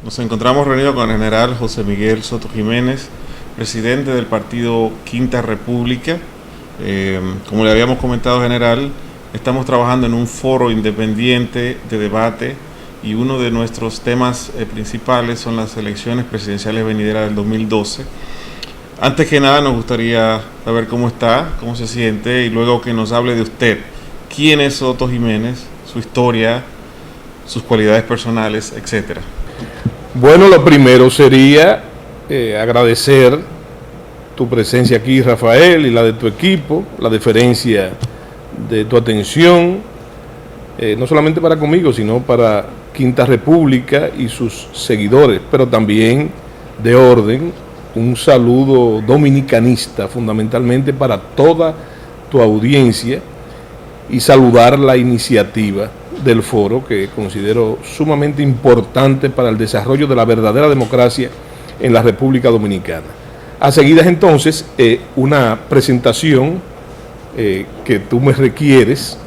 Nos encontramos reunidos con el general José Miguel Soto Jiménez, presidente del partido Quinta República. Como le habíamos comentado, general, estamos trabajando en un foro independiente de debate y uno de nuestros temas principales son las elecciones presidenciales venideras del 2012. Antes que nada nos gustaría saber cómo está, cómo se siente y luego que nos hable de usted. ¿Quién es Soto Jiménez? Su historia, sus cualidades personales, etcétera. Bueno, lo primero sería agradecer tu presencia aquí, Rafael, y la de tu equipo, la deferencia de tu atención, no solamente para conmigo, sino para Quinta República y sus seguidores, pero también de orden, un saludo dominicanista, fundamentalmente para toda tu audiencia, y saludar la iniciativa del foro, que considero sumamente importante para el desarrollo de la verdadera democracia en la República Dominicana. A seguidas entonces, una presentación que tú me requieres,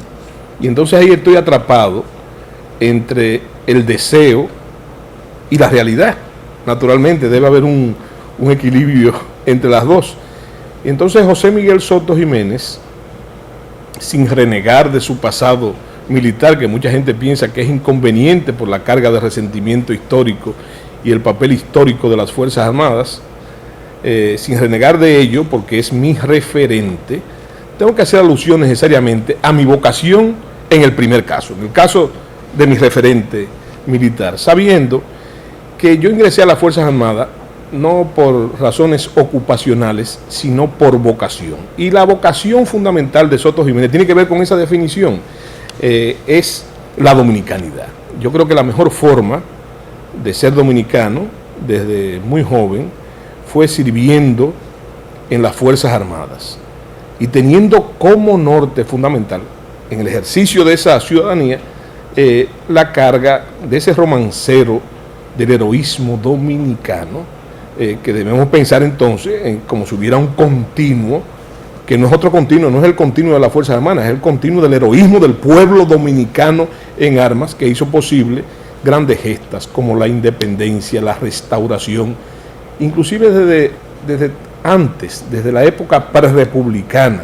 y entonces ahí estoy atrapado entre el deseo y la realidad. Naturalmente debe haber un equilibrio entre las dos. Y entonces José Miguel Soto Jiménez, sin renegar de su pasado militar, que mucha gente piensa que es inconveniente por la carga de resentimiento histórico y el papel histórico de las Fuerzas Armadas, sin renegar de ello, porque es mi referente, tengo que hacer alusión necesariamente a mi vocación en el primer caso, en el caso de mi referente militar, sabiendo que yo ingresé a las Fuerzas Armadas no por razones ocupacionales, sino por vocación. Y la vocación fundamental de Soto Jiménez tiene que ver con esa definición, es la dominicanidad. Yo creo que la mejor forma de ser dominicano desde muy joven fue sirviendo en las Fuerzas Armadas y teniendo como norte fundamental en el ejercicio de esa ciudadanía la carga de ese romancero del heroísmo dominicano, que debemos pensar entonces en como si hubiera un continuo, que no es otro continuo, no es el continuo de las Fuerzas Armadas, es el continuo del heroísmo del pueblo dominicano en armas, que hizo posible grandes gestas como la independencia, la restauración, inclusive desde antes, desde la época prerepublicana.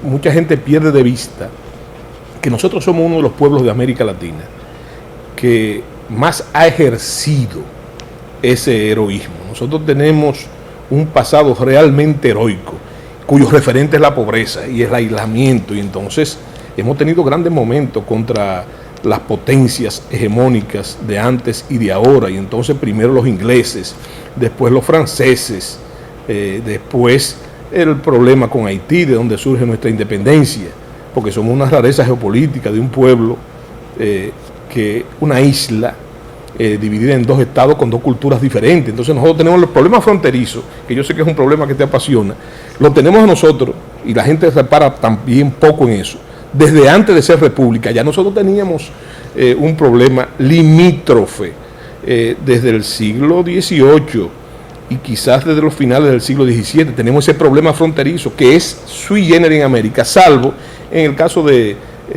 Mucha gente pierde de vista que nosotros somos uno de los pueblos de América Latina que más ha ejercido ese heroísmo. Nosotros tenemos un pasado realmente heroico, cuyo referente es la pobreza y el aislamiento, y entonces hemos tenido grandes momentos contra las potencias hegemónicas de antes y de ahora, y entonces primero los ingleses, después los franceses, después el problema con Haití, de donde surge nuestra independencia, porque somos una rareza geopolítica de un pueblo, una isla dividida en dos estados con dos culturas diferentes. Entonces nosotros tenemos los problemas fronterizos, que yo sé que es un problema que te apasiona, lo tenemos nosotros, y la gente repara también poco en eso. Desde antes de ser república, ya nosotros teníamos un problema limítrofe desde el siglo XVIII y quizás desde los finales del siglo XVII. Tenemos ese problema fronterizo que es sui generis en América, salvo en el caso de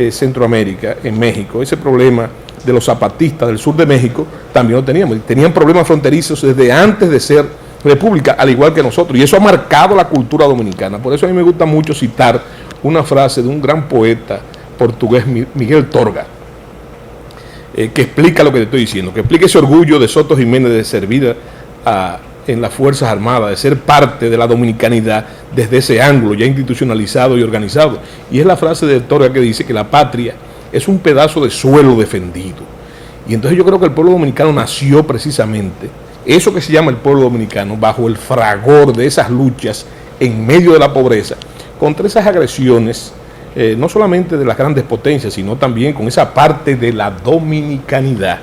Centroamérica, en México. Ese problema de los zapatistas del sur de México también lo teníamos. Tenían problemas fronterizos desde antes de ser república, al igual que nosotros, y eso ha marcado la cultura dominicana. Por eso a mí me gusta mucho citar una frase de un gran poeta portugués, Miguel Torga, que explica lo que te estoy diciendo, que explica ese orgullo de Soto Jiménez de servir en las Fuerzas Armadas, de ser parte de la dominicanidad desde ese ángulo ya institucionalizado y organizado. Y es la frase de Torga que dice que la patria es un pedazo de suelo defendido. Y entonces yo creo que el pueblo dominicano nació precisamente, eso que se llama el pueblo dominicano, bajo el fragor de esas luchas en medio de la pobreza, contra esas agresiones, no solamente de las grandes potencias, sino también con esa parte de la dominicanidad,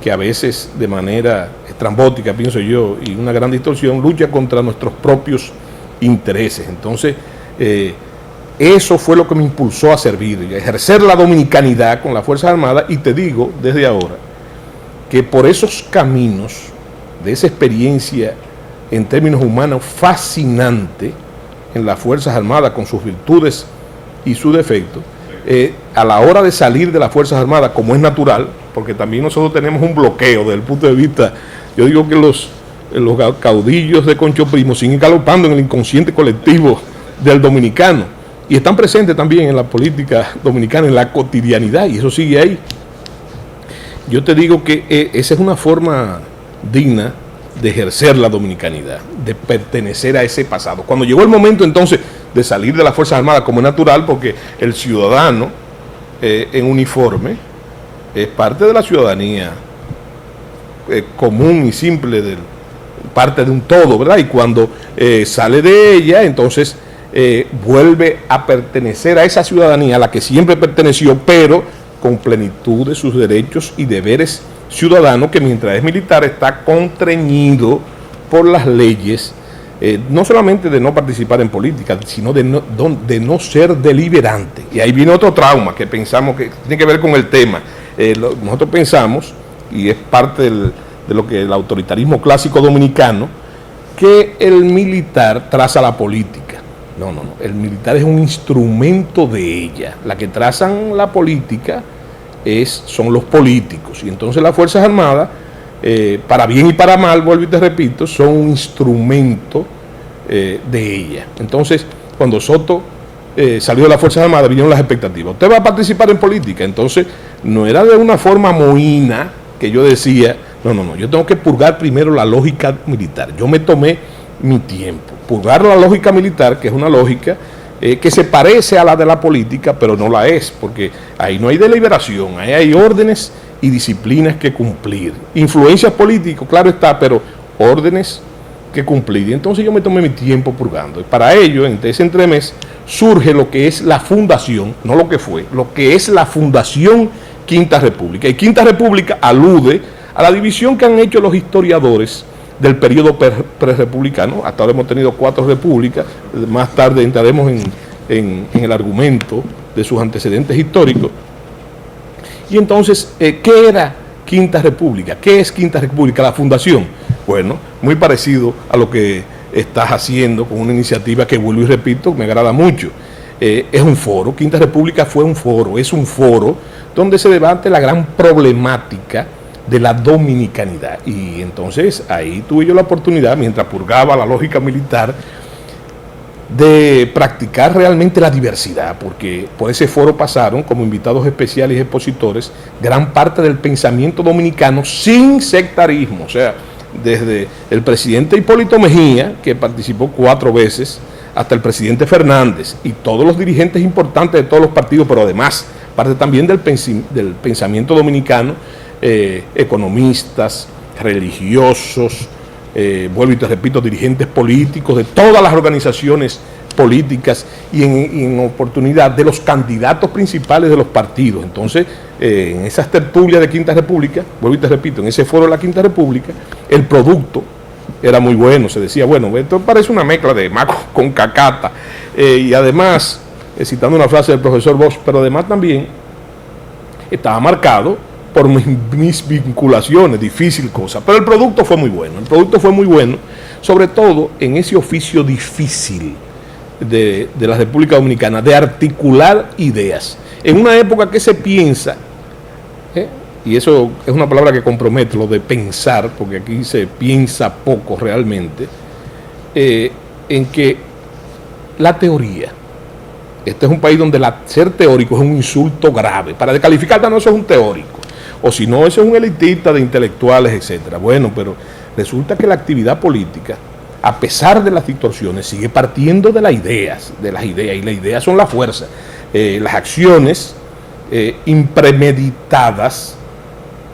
que a veces de manera estrambótica, pienso yo, y una gran distorsión, lucha contra nuestros propios intereses. Entonces, eso fue lo que me impulsó a servir, a ejercer la dominicanidad con las Fuerzas Armadas, y te digo desde ahora que por esos caminos de esa experiencia en términos humanos fascinante en las Fuerzas Armadas, con sus virtudes y sus defectos, a la hora de salir de las Fuerzas Armadas, como es natural, porque también nosotros tenemos un bloqueo desde el punto de vista, yo digo que los caudillos de Concho Primo siguen galopando en el inconsciente colectivo del dominicano y están presentes también en la política dominicana, en la cotidianidad, y eso sigue ahí. Yo te digo que esa es una forma digna de ejercer la dominicanidad, de pertenecer a ese pasado. Cuando llegó el momento entonces de salir de las Fuerzas Armadas, como es natural, porque el ciudadano en uniforme es parte de la ciudadanía común y simple, parte de un todo, ¿verdad? Y cuando sale de ella, entonces vuelve a pertenecer a esa ciudadanía a la que siempre perteneció, pero con plenitud de sus derechos y deberes ciudadanos, que mientras es militar está constreñido por las leyes, no solamente de no participar en política, sino de no ser deliberante. Y ahí viene otro trauma que pensamos que tiene que ver con el tema. Nosotros pensamos, y es parte de lo que el autoritarismo clásico dominicano, que el militar traza la política. No, el militar es un instrumento de ella. La que trazan la política son los políticos. Y entonces las Fuerzas Armadas, para bien y para mal, vuelvo y te repito, son un instrumento de ella. Entonces, cuando Soto salió de las Fuerzas Armadas, vinieron las expectativas. Usted va a participar en política. Entonces, no era de una forma mohína que yo decía, no, yo tengo que purgar primero la lógica militar. Yo me tomé mi tiempo. Purgar la lógica militar, que es una lógica que se parece a la de la política, pero no la es, porque ahí no hay deliberación, ahí hay órdenes y disciplinas que cumplir. Influencias políticas, claro está, pero órdenes que cumplir. Y entonces yo me tomé mi tiempo purgando. Y para ello, en ese entremés, surge lo que es la fundación, no lo que fue, lo que es la Fundación Quinta República. Y Quinta República alude a la división que han hecho los historiadores del periodo prerepublicano. Hasta ahora hemos tenido 4 repúblicas, más tarde entraremos en el argumento de sus antecedentes históricos. Y entonces, ¿qué era Quinta República? ¿Qué es Quinta República? La fundación. Bueno, muy parecido a lo que estás haciendo con una iniciativa que, vuelvo y repito, me agrada mucho. Es un foro. Quinta República fue un foro, es un foro donde se debate la gran problemática de la dominicanidad. Y entonces ahí tuve yo la oportunidad, mientras purgaba la lógica militar, de practicar realmente la diversidad, porque por ese foro pasaron como invitados especiales y expositores gran parte del pensamiento dominicano sin sectarismo, o sea, desde el presidente Hipólito Mejía, que participó 4 veces, hasta el presidente Fernández y todos los dirigentes importantes de todos los partidos, pero además parte también del pensamiento dominicano, economistas, religiosos, vuelvo y te repito, dirigentes políticos de todas las organizaciones políticas y en oportunidad de los candidatos principales de los partidos. Entonces, en esas tertulias de Quinta República, vuelvo y te repito, en ese foro de la Quinta República, el producto era muy bueno. Se decía, bueno, esto parece una mezcla de maco con cacata. Y además, citando una frase del profesor Bosch, pero además también estaba marcado por mis vinculaciones, difícil cosa. Pero el producto fue muy bueno, sobre todo en ese oficio difícil de la República Dominicana, de articular ideas. En una época que se piensa, y eso es una palabra que compromete, lo de pensar, porque aquí se piensa poco realmente, en que la teoría, este es un país donde ser teórico es un insulto grave. Para descalificar, no, eso es un teórico. O si no, eso es un elitista de intelectuales, etcétera. Bueno, pero resulta que la actividad política, a pesar de las distorsiones, sigue partiendo de las ideas, y las ideas son la fuerza. Las acciones impremeditadas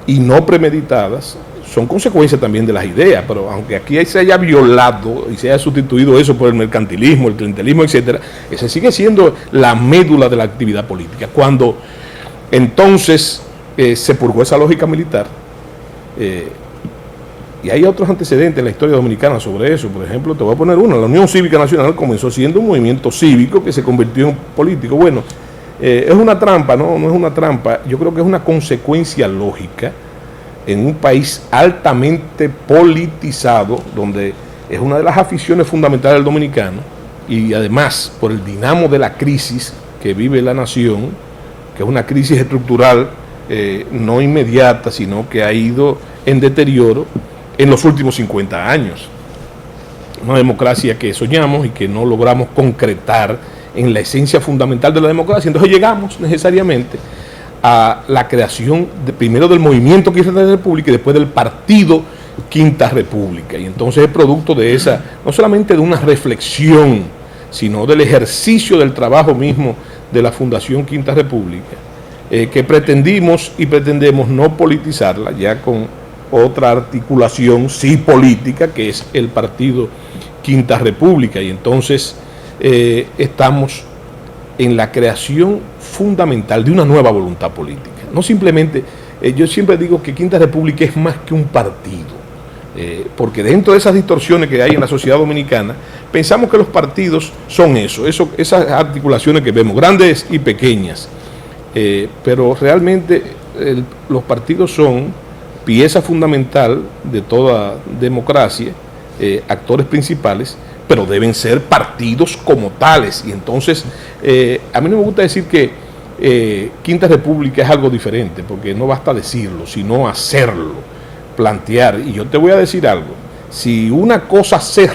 y no premeditadas son consecuencia también de las ideas, pero aunque aquí se haya violado y se haya sustituido eso por el mercantilismo, el clientelismo, etcétera, esa sigue siendo la médula de la actividad política. Cuando entonces se purgó esa lógica militar, y hay otros antecedentes en la historia dominicana sobre eso. Por ejemplo, te voy a poner uno. La Unión Cívica Nacional comenzó siendo un movimiento cívico que se convirtió en político. Bueno, es una trampa, ¿no? No es una trampa. Yo creo que es una consecuencia lógica en un país altamente politizado, donde es una de las aficiones fundamentales del dominicano, y además por el dinamo de la crisis que vive la nación, que es una crisis estructural no inmediata, sino que ha ido en deterioro en los últimos 50 años. Una democracia que soñamos y que no logramos concretar en la esencia fundamental de la democracia. Entonces llegamos necesariamente a la creación primero del movimiento Quinta República y después del partido Quinta República. Y entonces es producto de esa, no solamente de una reflexión, sino del ejercicio del trabajo mismo de la Fundación Quinta República, que pretendimos y pretendemos no politizarla, ya con otra articulación sí política, que es el partido Quinta República. Y entonces estamos en la creación fundamental de una nueva voluntad política. No simplemente, yo siempre digo que Quinta República es más que un partido, porque dentro de esas distorsiones que hay en la sociedad dominicana, pensamos que los partidos son esas articulaciones que vemos, grandes y pequeñas, pero realmente los partidos son pieza fundamental de toda democracia, actores principales, pero deben ser partidos como tales. Y entonces, a mí no me gusta decir que Quinta República es algo diferente, porque no basta decirlo, sino hacerlo, plantear. Y yo te voy a decir algo, si una cosa se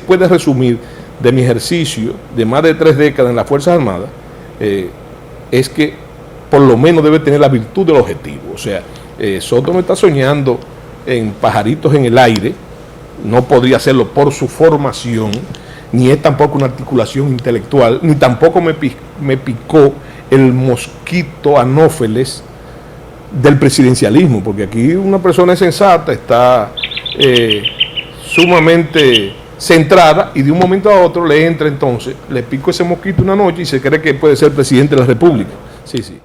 puede resumir de mi ejercicio de más de 3 décadas en las Fuerzas Armadas, es que por lo menos debe tener la virtud del objetivo. O sea, Soto no está soñando en pajaritos en el aire, no podría hacerlo por su formación, ni es tampoco una articulación intelectual, ni tampoco me picó el mosquito anófeles del presidencialismo, porque aquí una persona es sensata, está sumamente centrada, y de un momento a otro le entra entonces, le picó ese mosquito una noche y se cree que puede ser presidente de la República. Sí.